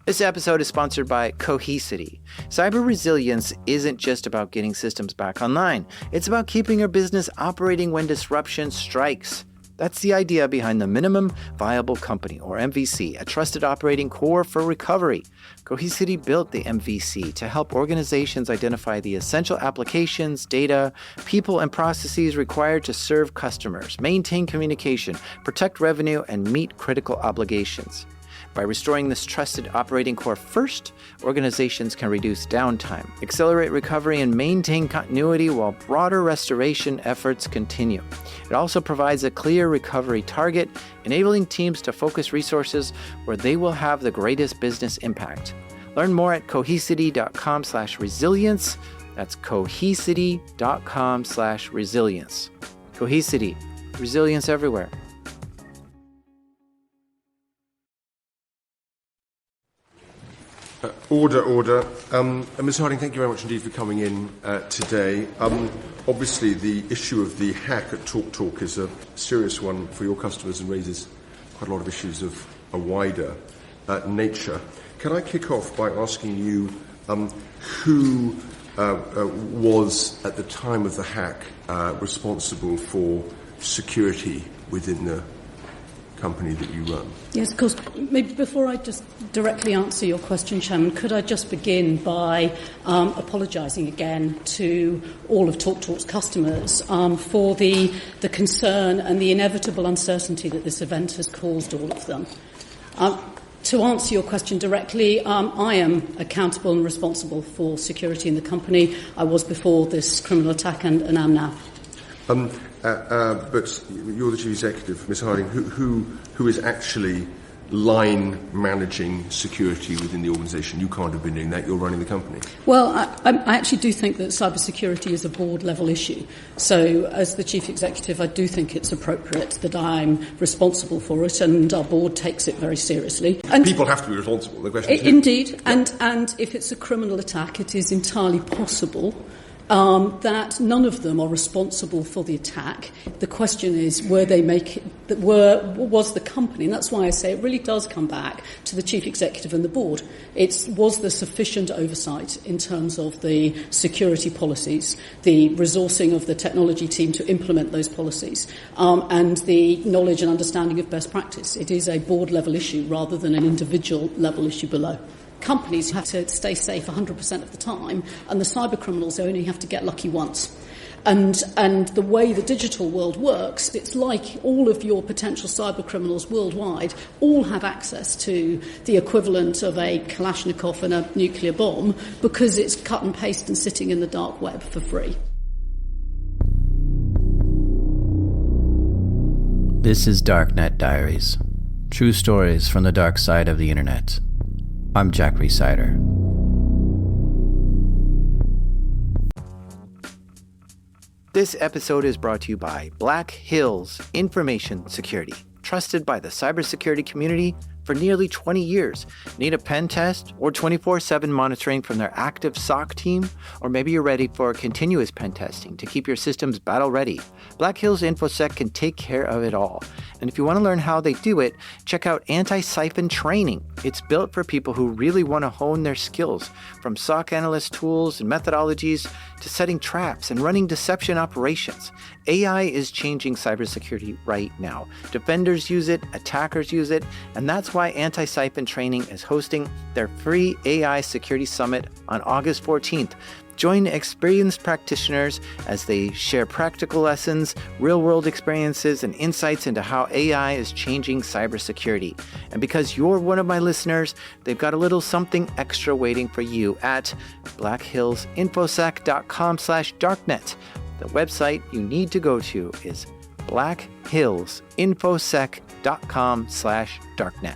This episode is sponsored by Cohesity. Cyber resilience isn't just about getting systems back online. It's about keeping your business operating when disruption strikes. That's the idea behind the Minimum Viable Company, or MVC, a trusted operating core for recovery. Cohesity built the MVC to help organizations identify the essential applications, data, people, and processes required to serve customers, maintain communication, protect revenue, and meet critical obligations. By restoring this trusted operating core first, organizations can reduce downtime, accelerate recovery, and maintain continuity while broader restoration efforts continue. It also provides a clear recovery target, enabling teams to focus resources where they will have the greatest business impact. Learn more at cohesity.com/resilience. That's cohesity.com/resilience. Cohesity, resilience everywhere. Order. Ms. Harding, thank you very much indeed for coming in today. Obviously, the issue of the hack at TalkTalk is a serious one for your customers and raises quite a lot of issues of a wider nature. Can I kick off by asking you who was, at the time of the hack, responsible for security within the company that you run? Yes, of course. Maybe before I just directly answer your question, Chairman, could I just begin by apologising again to all of TalkTalk's customers for the concern and the inevitable uncertainty that this event has caused all of them. To answer your question directly, I am accountable and responsible for security in the company. I was before this criminal attack and am now. But you're the Chief Executive, Ms. Harding. Who is actually line managing security within the organisation? You can't have been doing that. You're running the company. Well, I actually do think that cybersecurity is a board-level issue. So, as the Chief Executive, I do think it's appropriate that I'm responsible for it, and our board takes it very seriously. And people have to be responsible. The question is who? Indeed, and if it's a criminal attack, it is entirely possible that none of them are responsible for the attack. The question is, was the company, and that's why I say it really does come back to the Chief Executive and the board. Was there sufficient oversight in terms of the security policies, the resourcing of the technology team to implement those policies, and the knowledge and understanding of best practice? It is a board-level issue rather than an individual-level issue below. Companies have to stay safe 100% of the time, and the cyber criminals only have to get lucky once. And the way the digital world works, it's like all of your potential cyber criminals worldwide all have access to the equivalent of a Kalashnikov and a nuclear bomb because it's cut and paste and sitting in the dark web for free. This is Darknet Diaries. True stories from the dark side of the internet. I'm Jack Resider. This episode is brought to you by Black Hills Information Security, trusted by the cybersecurity community for nearly 20 years. Need a pen test or 24/7 monitoring from their active SOC team? Or maybe you're ready for continuous pen testing to keep your systems battle ready. Black Hills InfoSec can take care of it all. And if you want to learn how they do it, check out Anti-Siphon Training. It's built for people who really want to hone their skills, from SOC analyst tools and methodologies to setting traps and running deception operations. AI is changing cybersecurity right now. Defenders use it, attackers use it, and that's why Anti-Siphon Training is hosting their free AI Security Summit on August 14th. Join experienced practitioners as they share practical lessons, real-world experiences, and insights into how AI is changing cybersecurity. And because you're one of my listeners, they've got a little something extra waiting for you at blackhillsinfosec.com/darknet. The website you need to go to is blackhillsinfosec.com/darknet.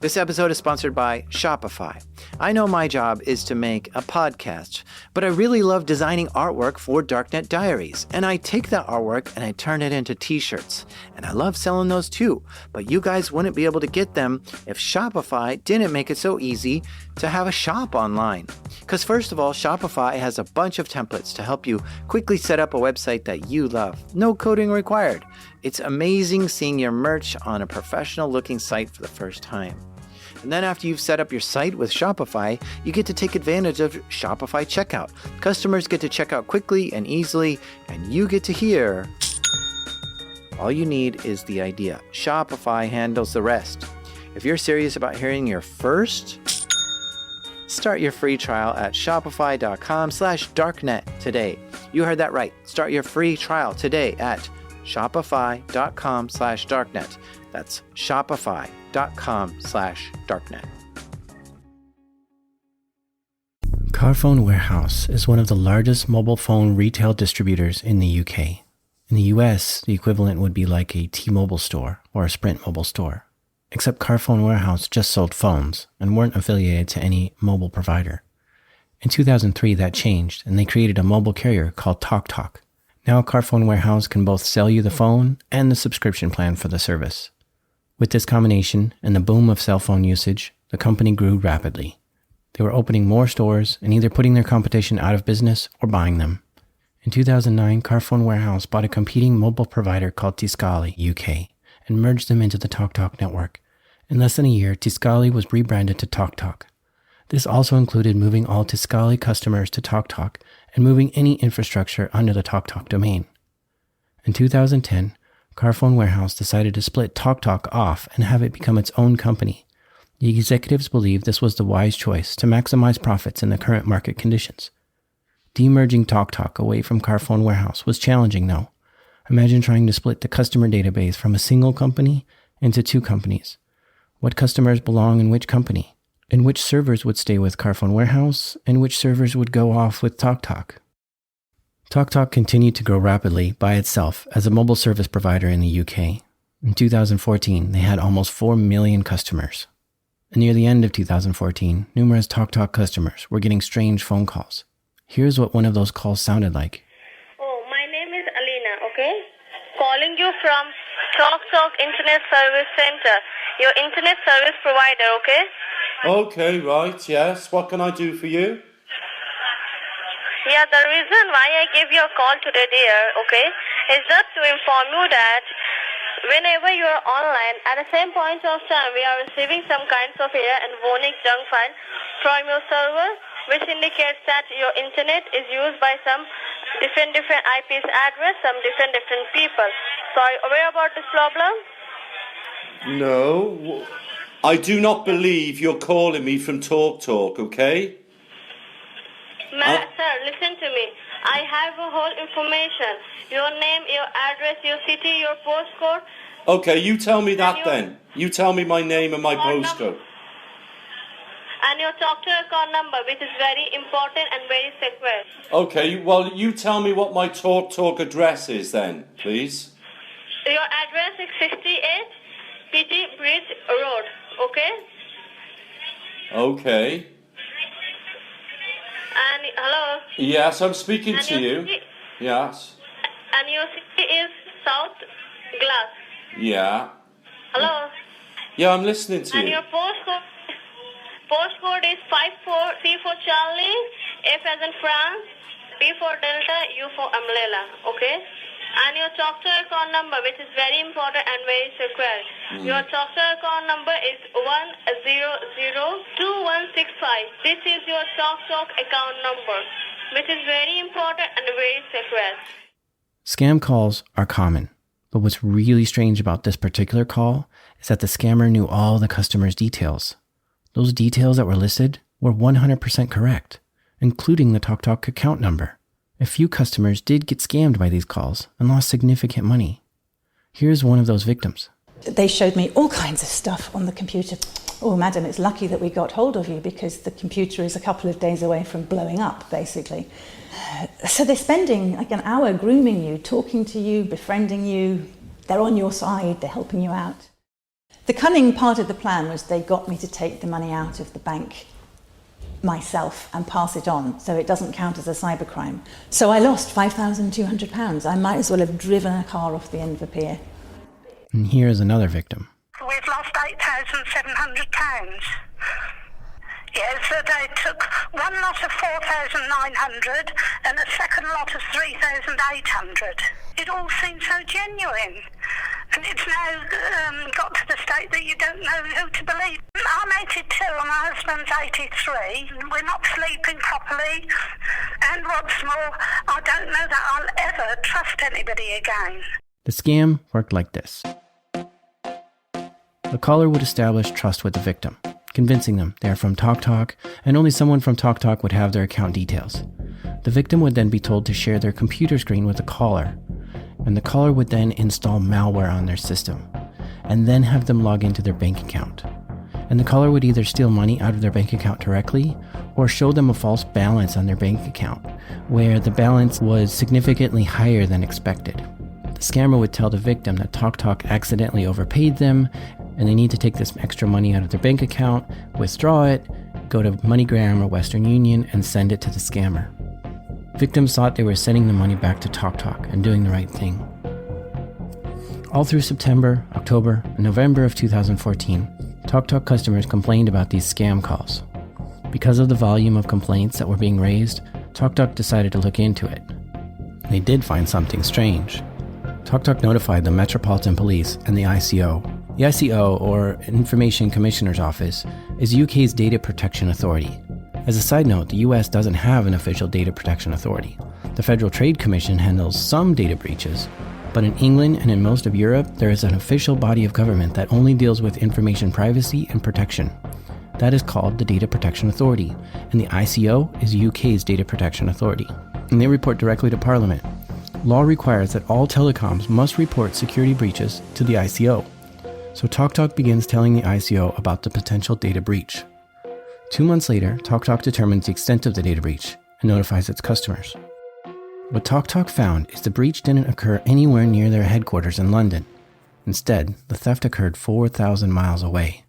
This episode is sponsored by Shopify. I know my job is to make a podcast, but I really love designing artwork for Darknet Diaries, and I take that artwork and I turn it into t-shirts. And I love selling those too, but you guys wouldn't be able to get them if Shopify didn't make it so easy to have a shop online. Because first of all, Shopify has a bunch of templates to help you quickly set up a website that you love. No coding required. It's amazing seeing your merch on a professional looking site for the first time. And then after you've set up your site with Shopify, you get to take advantage of Shopify checkout. Customers get to check out quickly and easily, and you get to hear. All you need is the idea. Shopify handles the rest. If you're serious about hearing your first, start your free trial at shopify.com/darknet today. You heard that right. Start your free trial today at shopify.com/darknet. That's shopify.com/darknet. Carphone Warehouse is one of the largest mobile phone retail distributors in the UK. In the US, the equivalent would be like a T-Mobile store or a Sprint mobile store. Except Carphone Warehouse just sold phones and weren't affiliated to any mobile provider. In 2003, that changed, and they created a mobile carrier called TalkTalk. Now Carphone Warehouse can both sell you the phone and the subscription plan for the service. With this combination and the boom of cell phone usage, the company grew rapidly. They were opening more stores and either putting their competition out of business or buying them. In 2009, Carphone Warehouse bought a competing mobile provider called Tiscali UK and merged them into the TalkTalk network. In less than a year, Tiscali was rebranded to TalkTalk. This also included moving all Tiscali customers to TalkTalk and moving any infrastructure under the TalkTalk domain. In 2010, Carphone Warehouse decided to split TalkTalk off and have it become its own company. The executives believed this was the wise choice to maximize profits in the current market conditions. Demerging TalkTalk away from Carphone Warehouse was challenging though. Imagine trying to split the customer database from a single company into two companies. What customers belong in which company? And which servers would stay with Carphone Warehouse and which servers would go off with TalkTalk? TalkTalk continued to grow rapidly by itself as a mobile service provider in the UK. In 2014, they had almost 4 million customers. And near the end of 2014, numerous TalkTalk customers were getting strange phone calls. Here's what one of those calls sounded like. Oh, my name is Alina, okay? Calling you from TalkTalk Internet Service Center, your internet service provider, okay? Okay, right, yes. What can I do for you? Yeah, the reason why I gave you a call today, dear, okay, is just to inform you that whenever you are online, at the same point of time, we are receiving some kinds of error and warning junk file from your server, which indicates that your internet is used by some different IPs address, some different people. So are you aware about this problem? No. I do not believe you're calling me from TalkTalk, okay? Sir, listen to me. I have a whole information. Your name, your address, your city, your postcode. Okay, you tell me that then. You tell me my name and my Phone postcode. And your TalkTalk account number, which is very important and very secure. Okay, well, you tell me what my TalkTalk address is then, please. Your address is 58 PT Bridge Road, okay? Okay. And hello? Yes, I'm speaking And to your you. city- Yes. And your city is South Glass. Yeah. Hello? Yeah, I'm listening to And you. your postcode is 54 C for Charlie, F as in France, B for Delta, U for Umbrella, okay? And your TalkTalk account number, which is very important and very secure. Your TalkTalk account number is 1002165. This is your TalkTalk account number, which is very important and very secure. Scam calls are common, but what's really strange about this particular call is that the scammer knew all the customer's details. Those details that were listed were 100% correct, including the TalkTalk account number. A few customers did get scammed by these calls and lost significant money. Here's one of those victims. They showed me all kinds of stuff on the computer. Oh, madam, it's lucky that we got hold of you because the computer is a couple of days away from blowing up, basically. So they're spending like an hour grooming you, talking to you, befriending you. They're on your side, they're helping you out. The cunning part of the plan was they got me to take the money out of the bank myself and pass it on, so it doesn't count as a cybercrime. So I lost £5,200. I might as well have driven a car off the end of a pier. And here's another victim. We've lost £8,700. Yes, so they took one lot of 4,900 and a second lot of 3,800. It all seemed so genuine. And it's now got to the state that you don't know who to believe. I'm 82 and my husband's 83. We're not sleeping properly. And what's more, I don't know that I'll ever trust anybody again. The scam worked like this. The caller would establish trust with the victim, convincing them they are from TalkTalk and only someone from TalkTalk would have their account details. The victim would then be told to share their computer screen with the caller, and the caller would then install malware on their system and then have them log into their bank account. And the caller would either steal money out of their bank account directly or show them a false balance on their bank account where the balance was significantly higher than expected. The scammer would tell the victim that TalkTalk accidentally overpaid them and they need to take this extra money out of their bank account, withdraw it, go to MoneyGram or Western Union and send it to the scammer. Victims thought they were sending the money back to TalkTalk and doing the right thing. All through September, October, and November of 2014, TalkTalk customers complained about these scam calls. Because of the volume of complaints that were being raised, TalkTalk decided to look into it. They did find something strange. TalkTalk notified the Metropolitan Police and the ICO. The ICO, or Information Commissioner's Office, is UK's data protection authority. As a side note, the US doesn't have an official data protection authority. The Federal Trade Commission handles some data breaches, but in England and in most of Europe, there is an official body of government that only deals with information privacy and protection. That is called the Data Protection Authority, and the ICO is UK's data protection authority, and they report directly to Parliament. Law requires that all telecoms must report security breaches to the ICO. So TalkTalk begins telling the ICO about the potential data breach. 2 months later, TalkTalk determines the extent of the data breach and notifies its customers. What TalkTalk found is the breach didn't occur anywhere near their headquarters in London. Instead, the theft occurred 4,000 miles away.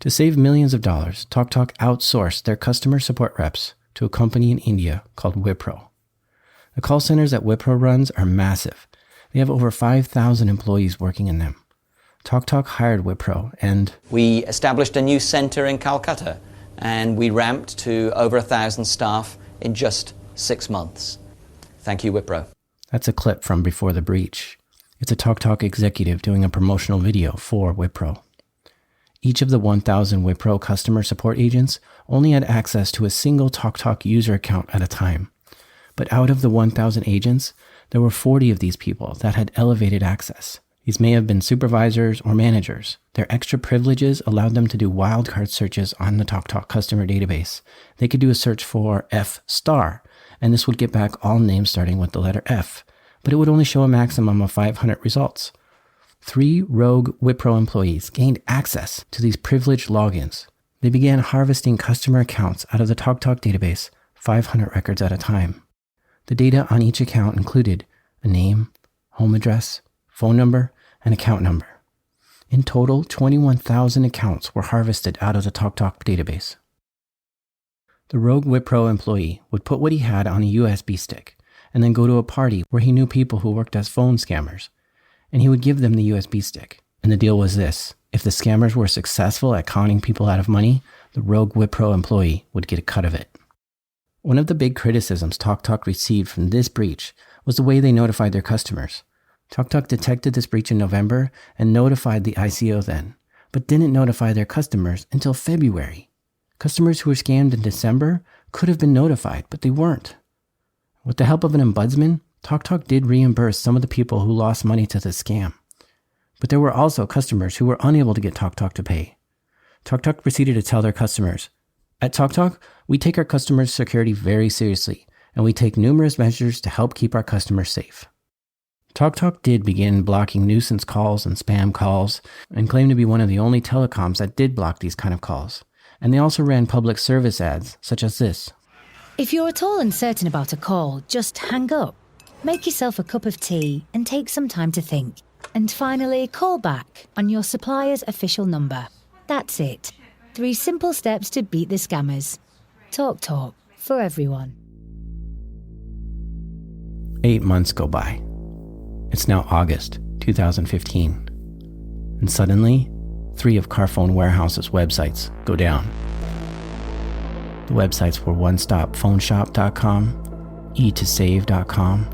To save millions of dollars, TalkTalk outsourced their customer support reps to a company in India called Wipro. The call centers that Wipro runs are massive. They have over 5,000 employees working in them. TalkTalk hired Wipro and we established a new center in Calcutta and we ramped to over 1,000 staff in just 6 months. Thank you, Wipro. That's a clip from before the breach. It's a TalkTalk executive doing a promotional video for Wipro. Each of the 1,000 Wipro customer support agents only had access to a single TalkTalk user account at a time. But out of the 1,000 agents, there were 40 of these people that had elevated access. These may have been supervisors or managers. Their extra privileges allowed them to do wildcard searches on the TalkTalk customer database. They could do a search for F*, and this would get back all names starting with the letter F, but it would only show a maximum of 500 results. 3 rogue Wipro employees gained access to these privileged logins. They began harvesting customer accounts out of the TalkTalk database, 500 records at a time. The data on each account included a name, home address, phone number, and account number. In total, 21,000 accounts were harvested out of the TalkTalk database. The rogue Wipro employee would put what he had on a USB stick and then go to a party where he knew people who worked as phone scammers, and he would give them the USB stick. And the deal was this: if the scammers were successful at conning people out of money, the rogue Wipro employee would get a cut of it. One of the big criticisms TalkTalk received from this breach was the way they notified their customers. TalkTalk detected this breach in November and notified the ICO then, but didn't notify their customers until February. Customers who were scammed in December could have been notified, but they weren't. With the help of an ombudsman, TalkTalk did reimburse some of the people who lost money to the scam. But there were also customers who were unable to get TalkTalk to pay. TalkTalk proceeded to tell their customers, "At TalkTalk, we take our customers' security very seriously, and we take numerous measures to help keep our customers safe." TalkTalk did begin blocking nuisance calls and spam calls and claimed to be one of the only telecoms that did block these kind of calls. And they also ran public service ads, such as this. If you're at all uncertain about a call, just hang up. Make yourself a cup of tea and take some time to think. And finally, call back on your supplier's official number. That's it. 3 simple steps to beat the scammers. TalkTalk for everyone. 8 months go by. It's now August 2015. And suddenly, 3 of Carphone Warehouse's websites go down. The websites were onestopphoneshop.com, e2save.com,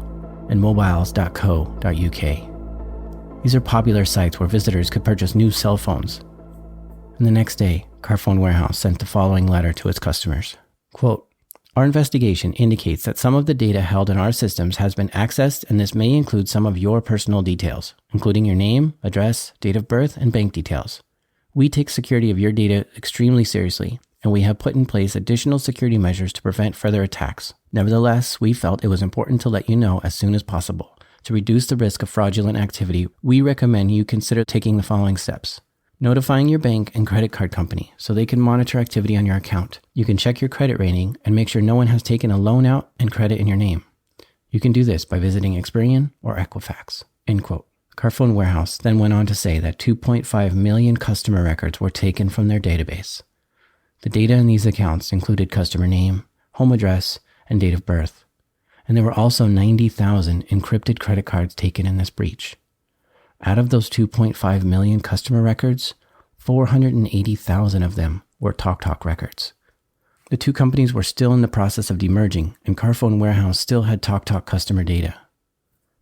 and mobiles.co.uk. These are popular sites where visitors could purchase new cell phones. And the next day, Carphone Warehouse sent the following letter to its customers. Quote, "Our investigation indicates that some of the data held in our systems has been accessed, and this may include some of your personal details, including your name, address, date of birth, and bank details. We take security of your data extremely seriously, and we have put in place additional security measures to prevent further attacks. Nevertheless, we felt it was important to let you know as soon as possible. To reduce the risk of fraudulent activity, we recommend you consider taking the following steps. Notifying your bank and credit card company so they can monitor activity on your account. You can check your credit rating and make sure no one has taken a loan out and credit in your name. You can do this by visiting Experian or Equifax." End quote. Carphone Warehouse then went on to say that 2.5 million customer records were taken from their database. The data in these accounts included customer name, home address, and date of birth. And there were also 90,000 encrypted credit cards taken in this breach. Out of those 2.5 million customer records, 480,000 of them were TalkTalk records. The two companies were still in the process of demerging, and Carphone Warehouse still had TalkTalk customer data.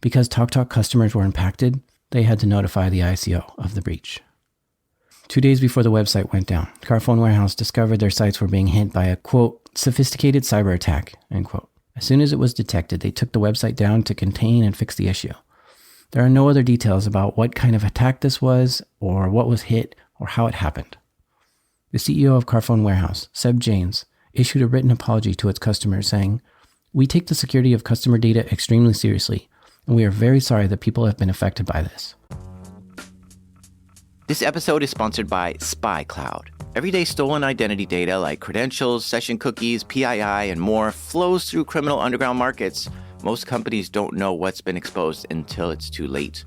Because TalkTalk customers were impacted, they had to notify the ICO of the breach. 2 days before the website went down, Carphone Warehouse discovered their sites were being hit by a, quote, "sophisticated cyber attack," end quote. As soon as it was detected, they took the website down to contain and fix the issue. There are no other details about what kind of attack this was, or what was hit, or how it happened. The CEO of Carphone Warehouse, Seb Janes, issued a written apology to its customers saying, "We take the security of customer data extremely seriously, and we are very sorry that people have been affected by this." This episode is sponsored by SpyCloud. Everyday stolen identity data like credentials, session cookies, PII, and more flows through criminal underground markets. Most companies don't know what's been exposed until it's too late.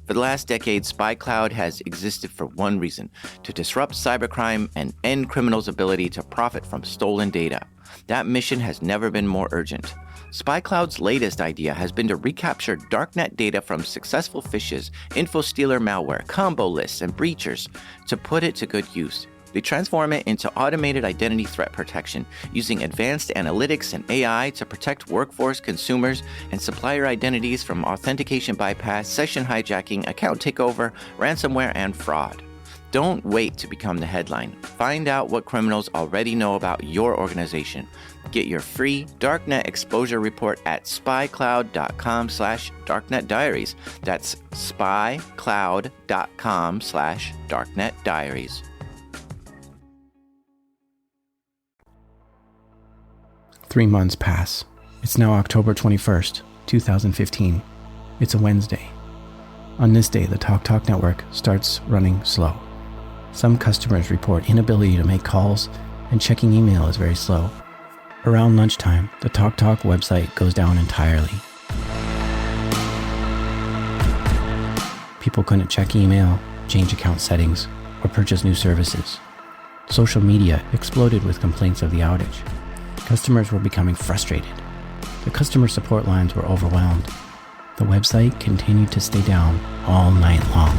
For the last decade, SpyCloud has existed for one reason: to disrupt cybercrime and end criminals' ability to profit from stolen data. That mission has never been more urgent. SpyCloud's latest idea has been to recapture darknet data from successful phishes, info-stealer malware, combo lists, and breachers to put it to good use. They transform it into automated identity threat protection using advanced analytics and AI to protect workforce, consumers, and supplier identities from authentication bypass, session hijacking, account takeover, ransomware, and fraud. Don't wait to become the headline. Find out what criminals already know about your organization. Get your free Darknet exposure report at spycloud.com/darknetdiaries. That's spycloud.com/darknetdiaries. Three months pass. It's now October 21st, 2015. It's a Wednesday. On this day, the TalkTalk network starts running slow. Some customers report inability to make calls, and checking email is very slow. Around lunchtime, the TalkTalk website goes down entirely. People couldn't check email, change account settings, or purchase new services. Social media exploded with complaints of the outage. Customers were becoming frustrated. The customer support lines were overwhelmed. The website continued to stay down all night long.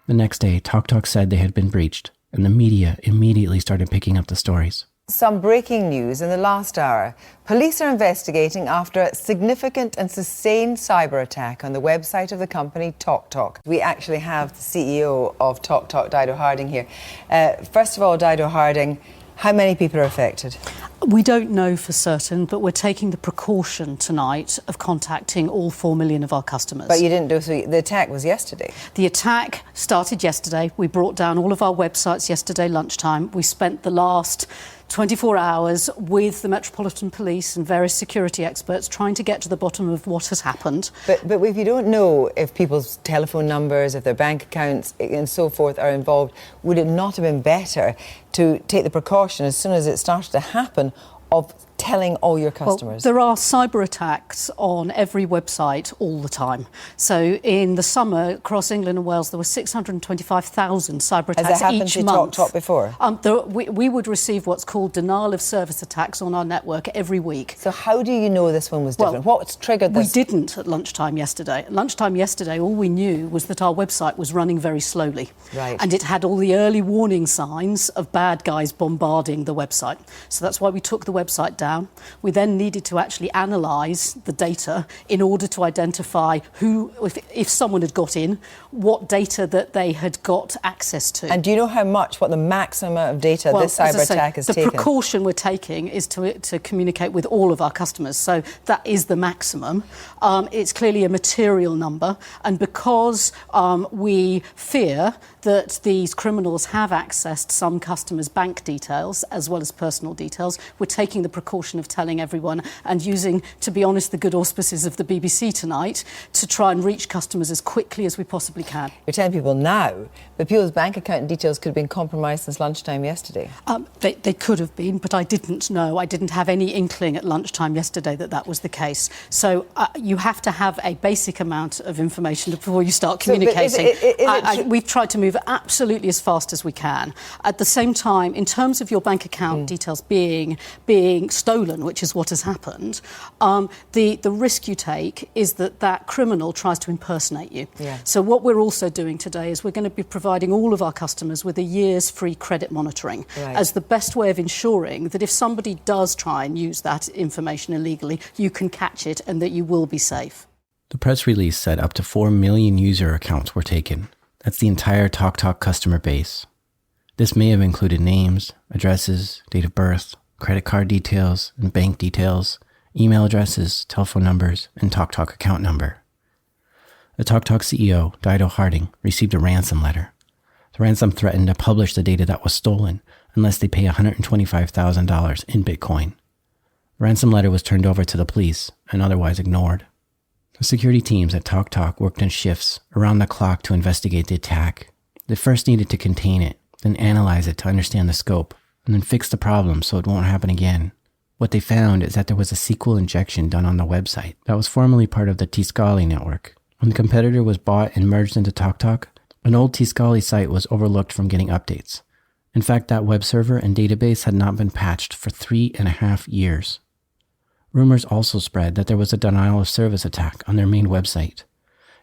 The next day, TalkTalk said they had been breached, and the media immediately started picking up the stories. Some breaking news in the last hour. Police are investigating after a significant and sustained cyber attack on the website of the company TalkTalk. We actually have the CEO of TalkTalk, Dido Harding, here. First of all, Dido Harding, how many people are affected? We don't know for certain, but we're taking the precaution tonight of contacting all 4 million of our customers. But you didn't do so. The attack was yesterday. The attack started yesterday. We brought down all of our websites yesterday lunchtime. We spent the last 24 hours with the Metropolitan Police and various security experts trying to get to the bottom of what has happened. But if you don't know if people's telephone numbers, if their bank accounts and so forth are involved, would it not have been better to take the precaution as soon as it started to happen of telling all your customers? Well, there are cyber attacks on every website all the time. So in the summer, across England and Wales, there were 625,000 cyber attacks each month. Has that happened to TalkTalk before? We would receive what's called denial of service attacks on our network every week. So how do you know this one was different? What's triggered this? We didn't at lunchtime yesterday. At lunchtime yesterday, all we knew was that our website was running very slowly. Right. And it had all the early warning signs of bad guys bombarding the website. So that's why we took the website down. We then needed to actually analyse the data in order to identify who, if someone had got in, what data that they had got access to. And do you know what the maximum amount of data this cyber attack has taken? The precaution we're taking is to communicate with all of our customers. So that is the maximum. It's clearly a material number. And because we fear that these criminals have accessed some customers' bank details as well as personal details, we're taking the precaution of telling everyone and using, to be honest, the good auspices of the BBC tonight to try and reach customers as quickly as we possibly can. You're telling people now, but people's bank account details could have been compromised since lunchtime yesterday. They could have been, but I didn't know. I didn't have any inkling at lunchtime yesterday that was the case. So you have to have a basic amount of information before you start communicating. We've tried to move absolutely as fast as we can. At the same time, in terms of your bank account details being stolen, which is what has happened, the risk you take is that criminal tries to impersonate you. Yeah. So what we're also doing today is we're going to be providing all of our customers with a year's free credit monitoring as the best way of ensuring that if somebody does try and use that information illegally, you can catch it and that you will be safe. The press release said up to 4 million user accounts were taken. That's the entire TalkTalk customer base. This may have included names, addresses, date of birth, credit card details and bank details, email addresses, telephone numbers, and TalkTalk account number. The TalkTalk CEO, Dido Harding, received a ransom letter. The ransom threatened to publish the data that was stolen unless they pay $125,000 in Bitcoin. The ransom letter was turned over to the police and otherwise ignored. The security teams at TalkTalk worked in shifts around the clock to investigate the attack. They first needed to contain it, then analyze it to understand the scope, and then fix the problem so it won't happen again. What they found is that there was a SQL injection done on the website that was formerly part of the Tiscali network. When the competitor was bought and merged into TalkTalk, an old Tiscali site was overlooked from getting updates. In fact, that web server and database had not been patched for 3.5 years. Rumors also spread that there was a denial of service attack on their main website.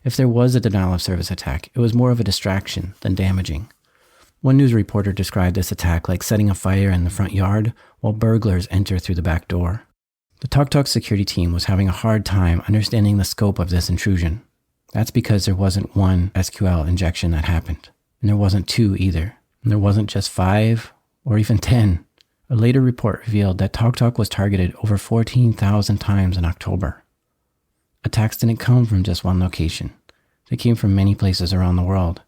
If there was a denial of service attack, it was more of a distraction than damaging. One news reporter described this attack like setting a fire in the front yard while burglars enter through the back door. The TalkTalk security team was having a hard time understanding the scope of this intrusion. That's because there wasn't one SQL injection that happened, and there wasn't two either, and there wasn't just 5 or even 10. A later report revealed that TalkTalk was targeted over 14,000 times in October. Attacks didn't come from just one location. They came from many places around the world.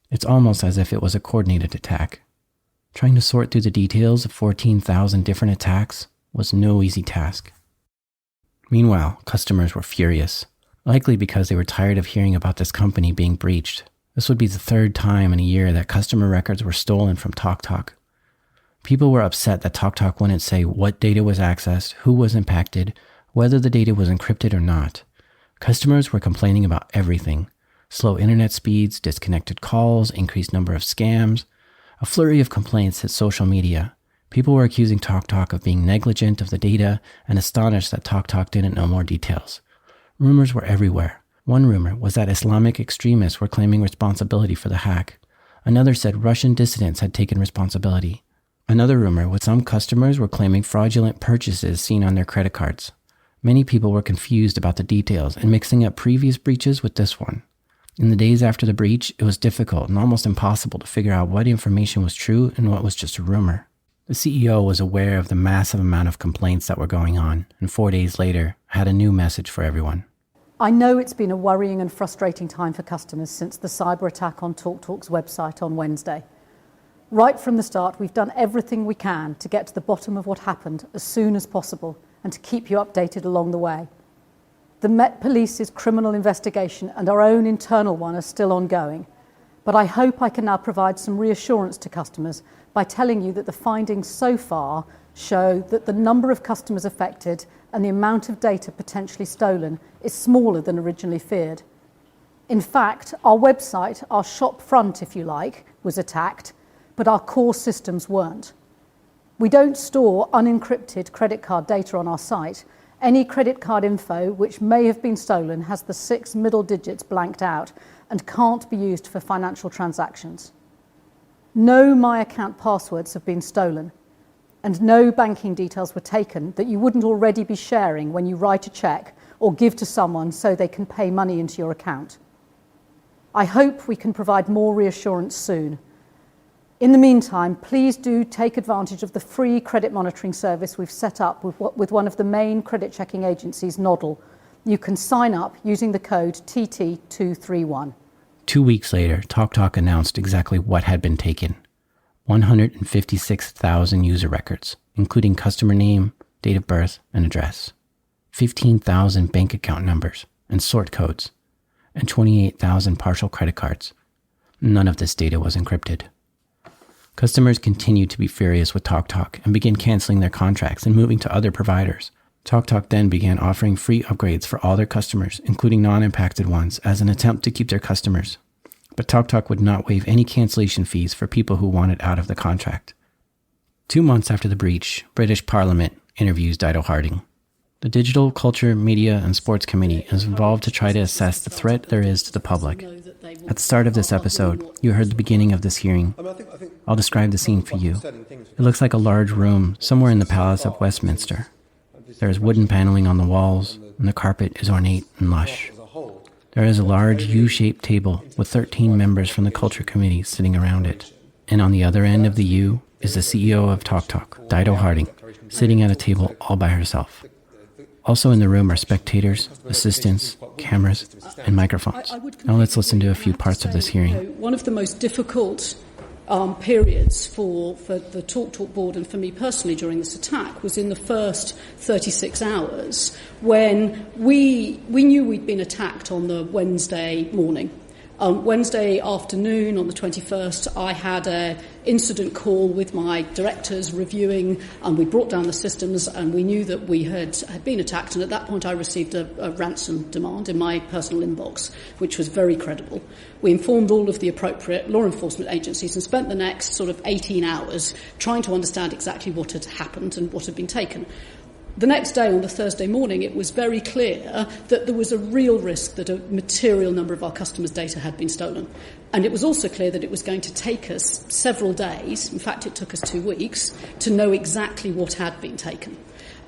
It's almost as if it was a coordinated attack. Trying to sort through the details of 14,000 different attacks was no easy task. Meanwhile, customers were furious, likely because they were tired of hearing about this company being breached. This would be the 3rd time in a year that customer records were stolen from TalkTalk. People were upset that TalkTalk wouldn't say what data was accessed, who was impacted, whether the data was encrypted or not. Customers were complaining about everything. Slow internet speeds, disconnected calls, increased number of scams. A flurry of complaints hit social media. People were accusing TalkTalk of being negligent of the data and astonished that TalkTalk didn't know more details. Rumors were everywhere. One rumor was that Islamic extremists were claiming responsibility for the hack. Another said Russian dissidents had taken responsibility. Another rumor was some customers were claiming fraudulent purchases seen on their credit cards. Many people were confused about the details and mixing up previous breaches with this one. In the days after the breach, it was difficult and almost impossible to figure out what information was true and what was just a rumor. The CEO was aware of the massive amount of complaints that were going on, and 4 days later, had a new message for everyone. I know it's been a worrying and frustrating time for customers since the cyber attack on TalkTalk's website on Wednesday. Right from the start, we've done everything we can to get to the bottom of what happened as soon as possible and to keep you updated along the way. The Met Police's criminal investigation and our own internal one are still ongoing. But I hope I can now provide some reassurance to customers by telling you that the findings so far show that the number of customers affected and the amount of data potentially stolen is smaller than originally feared. In fact, our website, our shop front, if you like, was attacked, but our core systems weren't. We don't store unencrypted credit card data on our site. Any credit card info which may have been stolen has the 6 middle digits blanked out and can't be used for financial transactions. No My Account passwords have been stolen, and no banking details were taken that you wouldn't already be sharing when you write a check or give to someone so they can pay money into your account. I hope we can provide more reassurance soon. In the meantime, please do take advantage of the free credit monitoring service we've set up with one of the main credit checking agencies, Noddle. You can sign up using the code TT231. 2 weeks later, TalkTalk announced exactly what had been taken. 156,000 user records, including customer name, date of birth, and address. 15,000 bank account numbers and sort codes, and 28,000 partial credit cards. None of this data was encrypted. Customers continued to be furious with TalkTalk and began canceling their contracts and moving to other providers. TalkTalk then began offering free upgrades for all their customers, including non-impacted ones, as an attempt to keep their customers. But TalkTalk would not waive any cancellation fees for people who wanted out of the contract. 2 months after the breach, British Parliament interviews Dido Harding. The Digital, Culture, Media and Sports Committee is involved to try to assess the threat there is to the public. At the start of this episode, you heard the beginning of this hearing. I'll describe the scene for you. It looks like a large room somewhere in the Palace of Westminster. There is wooden paneling on the walls, and the carpet is ornate and lush. There is a large U-shaped table with 13 members from the Culture Committee sitting around it. And on the other end of the U is the CEO of TalkTalk, Dido Harding, sitting at a table all by herself. Also in the room are spectators, assistants, cameras, and microphones. Now let's listen to a few parts of this hearing. One of the most difficult periods for the TalkTalk board and for me personally during this attack was in the first 36 hours when we knew we'd been attacked on the Wednesday morning. Wednesday afternoon on the 21st, I had an incident call with my directors reviewing, and we brought down the systems, and we knew that we had been attacked. And at that point, I received a ransom demand in my personal inbox, which was very credible. We informed all of the appropriate law enforcement agencies and spent the next sort of 18 hours trying to understand exactly what had happened and what had been taken. The next day, on the Thursday morning, it was very clear that there was a real risk that a material number of our customers' data had been stolen. And it was also clear that it was going to take us several days, in fact it took us 2 weeks, to know exactly what had been taken.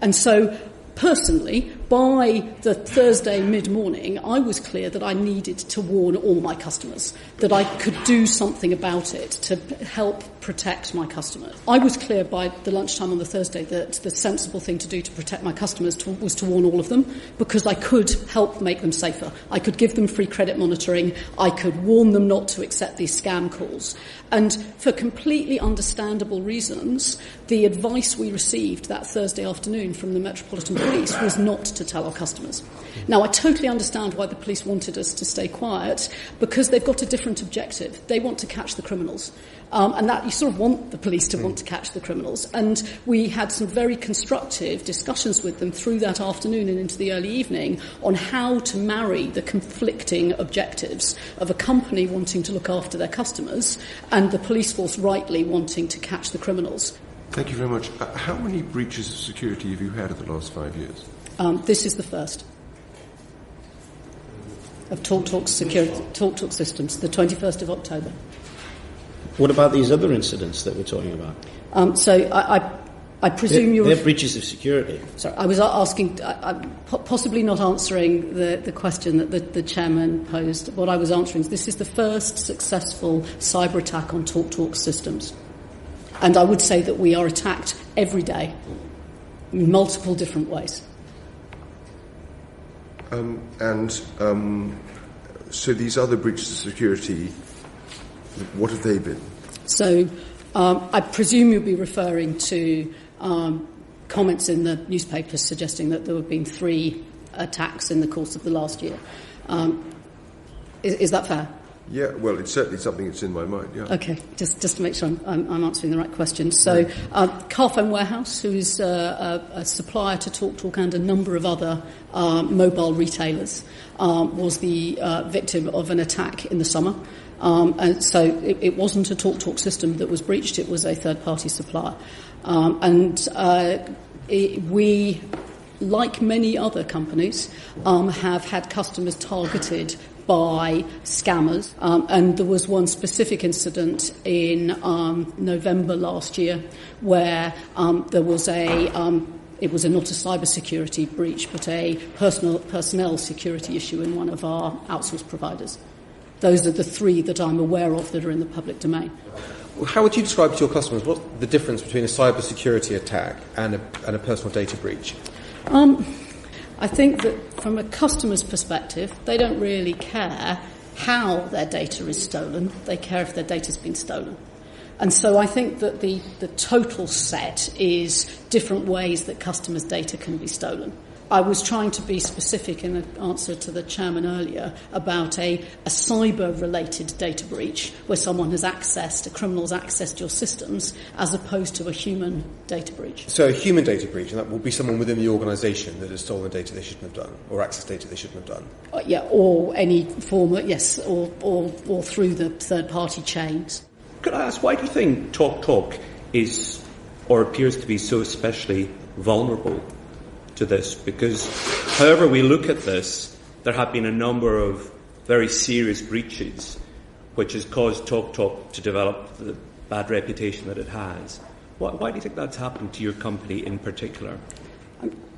And so, personally, by the Thursday mid-morning, I was clear that I needed to warn all my customers, that I could do something about it to help protect my customers. I was clear by the lunchtime on the Thursday that the sensible thing to do to protect my customers was to warn all of them, because I could help make them safer. I could give them free credit monitoring. I could warn them not to accept these scam calls. And for completely understandable reasons, the advice we received that Thursday afternoon from the Metropolitan Police was not to tell our customers. Now, I totally understand why the police wanted us to stay quiet, because they've got a different objective. They want to catch the criminals. And that you sort of want the police to want to catch the criminals. And we had some very constructive discussions with them through that afternoon and into the early evening on how to marry the conflicting objectives of a company wanting to look after their customers and the police force rightly wanting to catch the criminals. Thank you very much. How many breaches of security have you had in the last 5 years? This is the first of TalkTalk systems, the 21st of October. What about these other incidents that we're talking about? So I presume you're... They're breaches of security. Sorry, I was asking, possibly not answering the question that the chairman posed. What I was answering is this is the first successful cyber attack on TalkTalk systems. And I would say that we are attacked every day in multiple different ways. So these other breaches of security, what have they been? So I presume you'll be referring to comments in the newspapers suggesting that there have been 3 attacks in the course of the last year. Is that fair? Yeah, well, it's certainly something that's in my mind, yeah. Okay, just to make sure I'm answering the right question. So, Carphone Warehouse, who is a supplier to TalkTalk and a number of other mobile retailers, was the victim of an attack in the summer. And so it wasn't a TalkTalk system that was breached, it was a third-party supplier. We, like many other companies, have had customers targeted by scammers, and there was one specific incident in November last year where there was it was not a cybersecurity breach but a personnel security issue in one of our outsourced providers. Those are the three that I'm aware of that are in the public domain. How would you describe to your customers what's the difference between a cybersecurity attack and a personal data breach? I think that from a customer's perspective, they don't really care how their data is stolen. They care if their data's been stolen. And so I think that the total set is different ways that customers' data can be stolen. I was trying to be specific in an answer to the chairman earlier about a cyber-related data breach where someone has accessed, a criminal's accessed your systems as opposed to a human data breach. So a human data breach, and that will be someone within the organisation that has stolen data they shouldn't have done or accessed data they shouldn't have done? Yeah, or any form of, yes, or through the third-party chains. Could I ask, why do you think TalkTalk is, or appears to be so especially vulnerable to this? Because however we look at this, there have been a number of very serious breaches which has caused TalkTalk to develop the bad reputation that it has. Why do you think that's happened to your company in particular?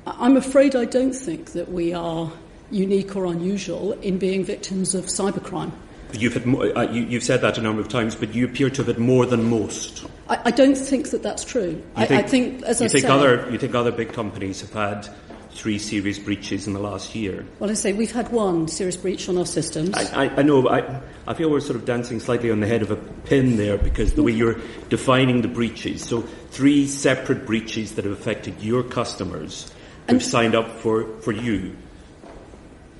I'm afraid I don't think that we are unique or unusual in being victims of cybercrime. You've said that a number of times, but you appear to have had more than most. I don't think that that's true. I think, as I said... You think other big companies have had 3 serious breaches in the last year? Well, I say we've had 1 serious breach on our systems. I know, but I feel we're sort of dancing slightly on the head of a pin there because the way you're defining the breaches. So 3 separate breaches that have affected your customers who've signed up for you.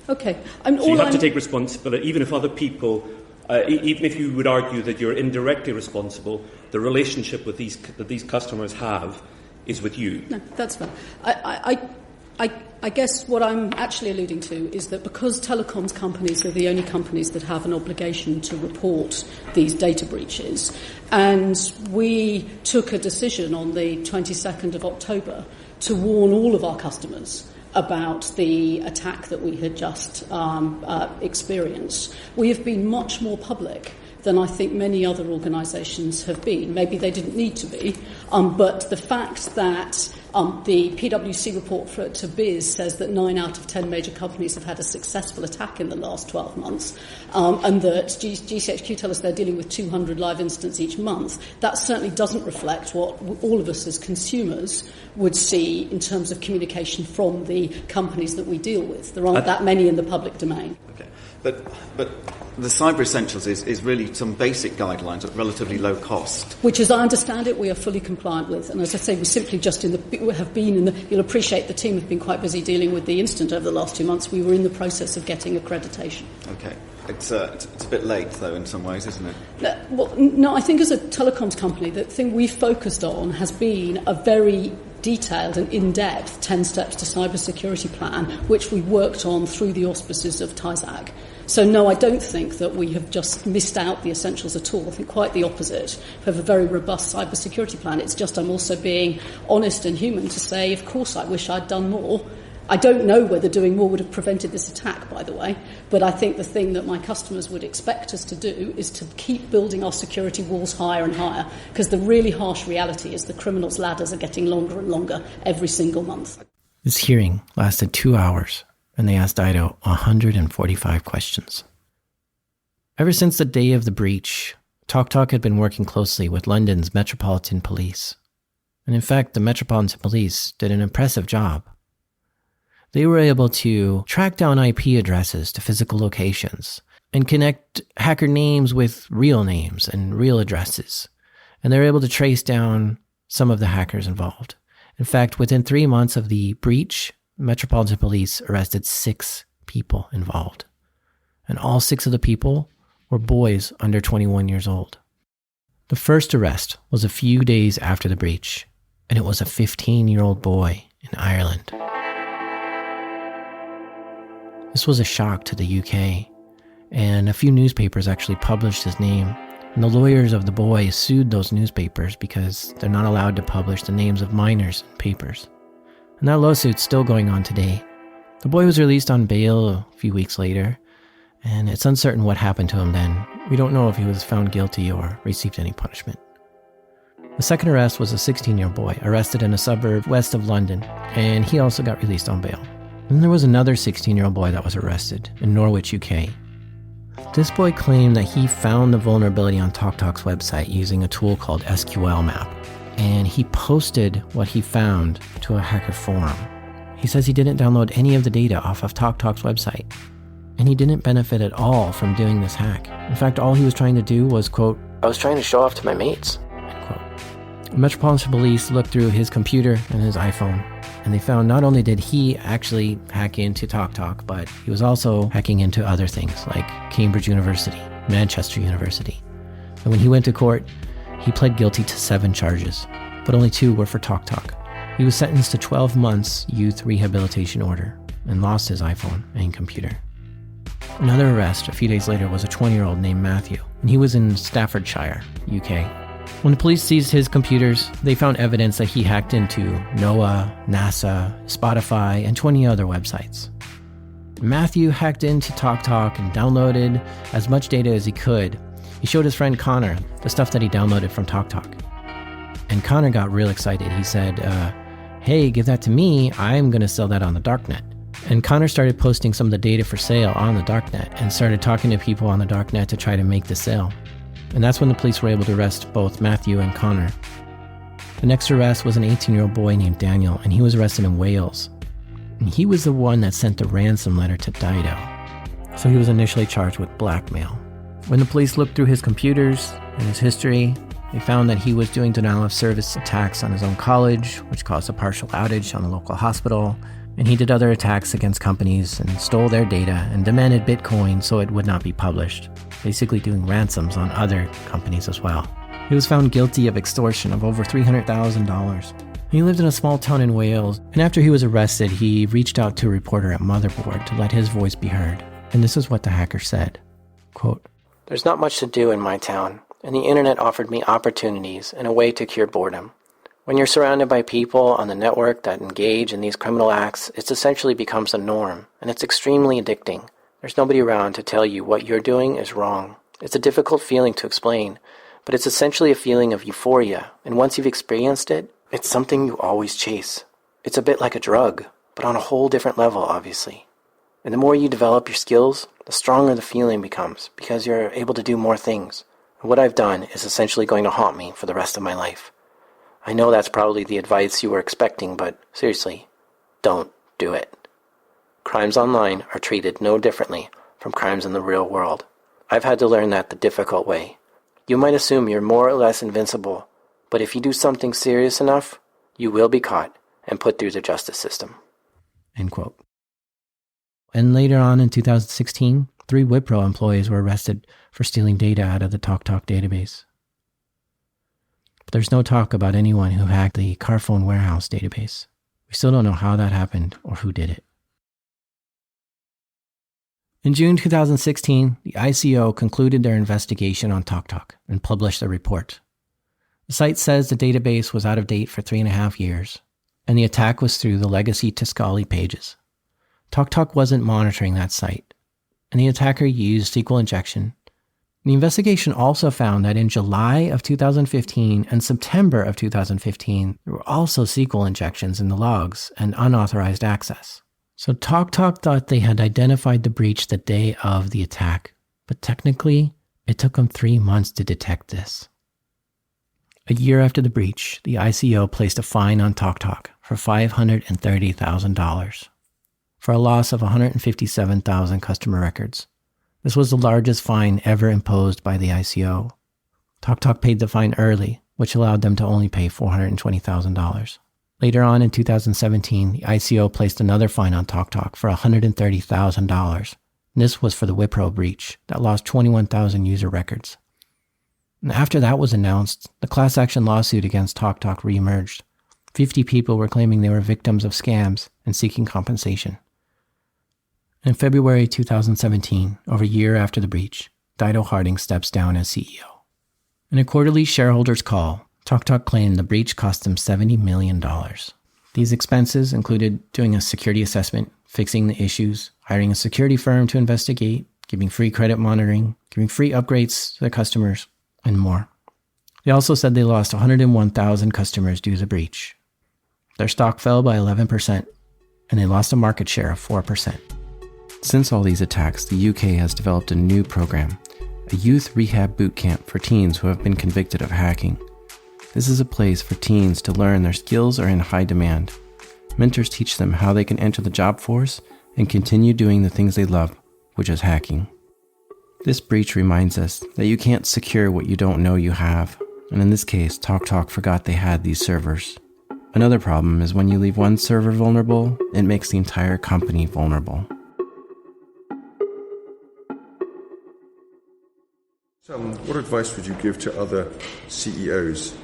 Okay. So you have to take responsibility, even if other people, even if you would argue that you're indirectly responsible, the relationship that these customers have is with you. No, that's fine. I guess what I'm actually alluding to is that because telecoms companies are the only companies that have an obligation to report these data breaches, and we took a decision on the 22nd of October to warn all of our customers about the attack that we had just experienced. We have been much more public than I think many other organisations have been. Maybe they didn't need to be, but the fact that the PwC report to BIS says that 9 out of 10 major companies have had a successful attack in the last 12 months, and that GCHQ tell us they're dealing with 200 live incidents each month, that certainly doesn't reflect what all of us as consumers would see in terms of communication from the companies that we deal with. There aren't that many in the public domain. Okay. But the Cyber Essentials is really some basic guidelines at relatively low cost. Which, as I understand it, we are fully compliant with. And as I say, we simply just you'll appreciate the team have been quite busy dealing with the incident over the last 2 months. We were in the process of getting accreditation. Okay. It's a bit late, though, in some ways, isn't it? No, I think as a telecoms company, the thing we've focused on has been a very detailed and in-depth 10 steps to cybersecurity plan, which we worked on through the auspices of TISAC. So no, I don't think that we have just missed out the essentials at all. I think quite the opposite. We have a very robust cybersecurity plan. It's just I'm also being honest and human to say, of course, I wish I'd done more. I don't know whether doing more would have prevented this attack, by the way, but I think the thing that my customers would expect us to do is to keep building our security walls higher and higher, because the really harsh reality is the criminals' ladders are getting longer and longer every single month. This hearing lasted 2 hours, and they asked Dido 145 questions. Ever since the day of the breach, TalkTalk had been working closely with London's Metropolitan Police. And in fact, the Metropolitan Police did an impressive job. They were able to track down IP addresses to physical locations and connect hacker names with real names and real addresses. And they were able to trace down some of the hackers involved. In fact, within 3 months of the breach, Metropolitan Police arrested 6 people involved. And all 6 of the people were boys under 21 years old. The first arrest was a few days after the breach, and it was a 15-year-old boy in Ireland. This was a shock to the UK, and a few newspapers actually published his name, and the lawyers of the boy sued those newspapers because they're not allowed to publish the names of minors in papers. And that lawsuit's still going on today. The boy was released on bail a few weeks later, and it's uncertain what happened to him then. We don't know if he was found guilty or received any punishment. The second arrest was a 16-year-old boy arrested in a suburb west of London, and he also got released on bail. Then there was another 16-year-old boy that was arrested in Norwich, UK. This boy claimed that he found the vulnerability on TalkTalk's website using a tool called SQL Map, and he posted what he found to a hacker forum. He says he didn't download any of the data off of TalkTalk's website, and he didn't benefit at all from doing this hack. In fact, all he was trying to do was, quote, "I was trying to show off to my mates," end quote. Metropolitan Police looked through his computer and his iPhone, and they found not only did he actually hack into TalkTalk, but he was also hacking into other things like Cambridge University, Manchester University. And when he went to court, he pled guilty to 7 charges, but only 2 were for TalkTalk. He was sentenced to 12 months youth rehabilitation order and lost his iPhone and computer. Another arrest a few days later was a 20-year-old named Matthew, and he was in Staffordshire, UK. When the police seized his computers, they found evidence that he hacked into NOAA, NASA, Spotify, and 20 other websites. Matthew hacked into TalkTalk and downloaded as much data as he could. He showed his friend Connor the stuff that he downloaded from TalkTalk. And Connor got real excited. He said, hey, give that to me. I'm going to sell that on the darknet. And Connor started posting some of the data for sale on the darknet and started talking to people on the darknet to try to make the sale. And that's when the police were able to arrest both Matthew and Connor. The next arrest was an 18-year-old boy named Daniel, and he was arrested in Wales. And he was the one that sent the ransom letter to Dido. So he was initially charged with blackmail. When the police looked through his computers and his history, they found that he was doing denial of service attacks on his own college, which caused a partial outage on a local hospital. And he did other attacks against companies and stole their data and demanded Bitcoin so it would not be published, basically doing ransoms on other companies as well. He was found guilty of extortion of over $300,000. He lived in a small town in Wales, and after he was arrested, he reached out to a reporter at Motherboard to let his voice be heard. And this is what the hacker said, quote, "There's not much to do in my town, and the internet offered me opportunities and a way to cure boredom. When you're surrounded by people on the network that engage in these criminal acts, it essentially becomes a norm, and it's extremely addicting. There's nobody around to tell you what you're doing is wrong. It's a difficult feeling to explain, but it's essentially a feeling of euphoria, and once you've experienced it, it's something you always chase. It's a bit like a drug, but on a whole different level, obviously. And the more you develop your skills, the stronger the feeling becomes, because you're able to do more things. And what I've done is essentially going to haunt me for the rest of my life. I know that's probably the advice you were expecting, but seriously, don't do it. Crimes online are treated no differently from crimes in the real world. I've had to learn that the difficult way. You might assume you're more or less invincible, but if you do something serious enough, you will be caught and put through the justice system." End quote. And later on in 2016, 3 Wipro employees were arrested for stealing data out of the TalkTalk database. But there's no talk about anyone who hacked the Carphone Warehouse database. We still don't know how that happened or who did it. In June 2016, the ICO concluded their investigation on TalkTalk and published a report. The site says the database was out of date for 3.5 years, and the attack was through the legacy Tiscali pages. TalkTalk wasn't monitoring that site, and the attacker used SQL injection. The investigation also found that in July of 2015 and September of 2015, there were also SQL injections in the logs and unauthorized access. So TalkTalk thought they had identified the breach the day of the attack, but technically, it took them 3 months to detect this. A year after the breach, the ICO placed a fine on TalkTalk for $530,000 for a loss of 157,000 customer records. This was the largest fine ever imposed by the ICO. TalkTalk paid the fine early, which allowed them to only pay $420,000. Later on in 2017, the ICO placed another fine on TalkTalk for $130,000, This was for the Wipro breach that lost 21,000 user records. And after that was announced, the class action lawsuit against TalkTalk reemerged. 50 people were claiming they were victims of scams and seeking compensation. In February 2017, over a year after the breach, Dido Harding steps down as CEO. In a quarterly shareholders' call, TalkTalk claimed the breach cost them $70 million. These expenses included doing a security assessment, fixing the issues, hiring a security firm to investigate, giving free credit monitoring, giving free upgrades to their customers, and more. They also said they lost 101,000 customers due to the breach. Their stock fell by 11%, and they lost a market share of 4%. Since all these attacks, the UK has developed a new program, a youth rehab boot camp for teens who have been convicted of hacking. This is a place for teens to learn their skills are in high demand. Mentors teach them how they can enter the job force and continue doing the things they love, which is hacking. This breach reminds us that you can't secure what you don't know you have, and in this case, TalkTalk forgot they had these servers. Another problem is when you leave one server vulnerable, it makes the entire company vulnerable. What advice would you give to other CEOs?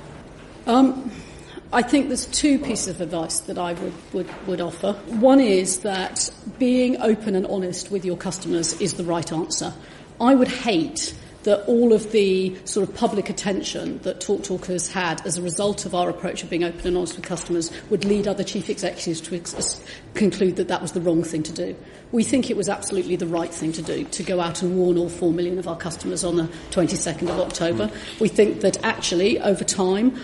I think there's two pieces of advice that I would offer. One is that being open and honest with your customers is the right answer. I would hate that all of the sort of public attention that TalkTalk has had as a result of our approach of being open and honest with customers would lead other chief executives to conclude that that was the wrong thing to do. We think it was absolutely the right thing to do, to go out and warn all 4 million of our customers on the 22nd of October. We think that actually, over time,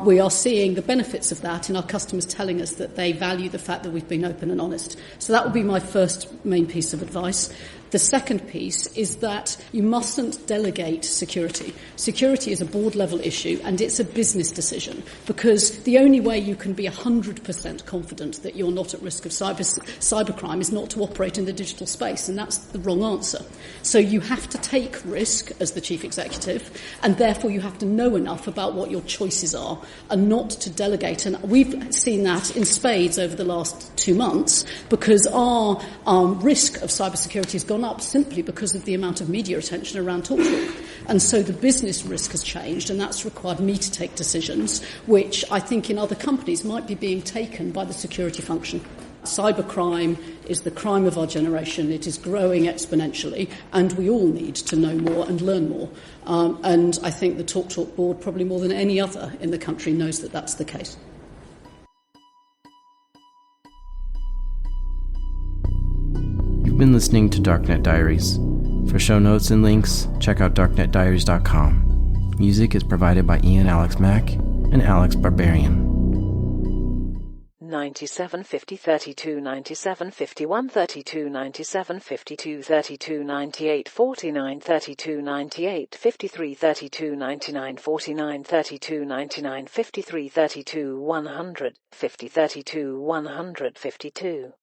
we are seeing the benefits of that in our customers telling us that they value the fact that we've been open and honest. So that would be my first main piece of advice. The second piece is that you mustn't delegate security. Security is a board-level issue, and it's a business decision, because the only way you can be 100% confident that you're not at risk of cybercrime is not to operate in the digital space, and that's the wrong answer. So you have to take risk as the chief executive, and therefore you have to know enough about what your choices are and not to delegate. And we've seen that in spades over the last 2 months, because our risk of cybersecurity has gone up simply because of the amount of media attention around TalkTalk. And so the business risk has changed, and that's required me to take decisions which I think in other companies might be being taken by the security function. Cybercrime is the crime of our generation. It is growing exponentially, and we all need to know more and learn more. And I think the TalkTalk board, probably more than any other in the country, knows that that's the case. You've been listening to Darknet Diaries. For show notes and links, check out darknetdiaries.com. Music is provided by Ian Alex Mack and Alex Barbarian. 97 50 32 97 51 32 97 52 32 98 49 32 98 53 32 99 49 32 99 53 32 100 50 32 152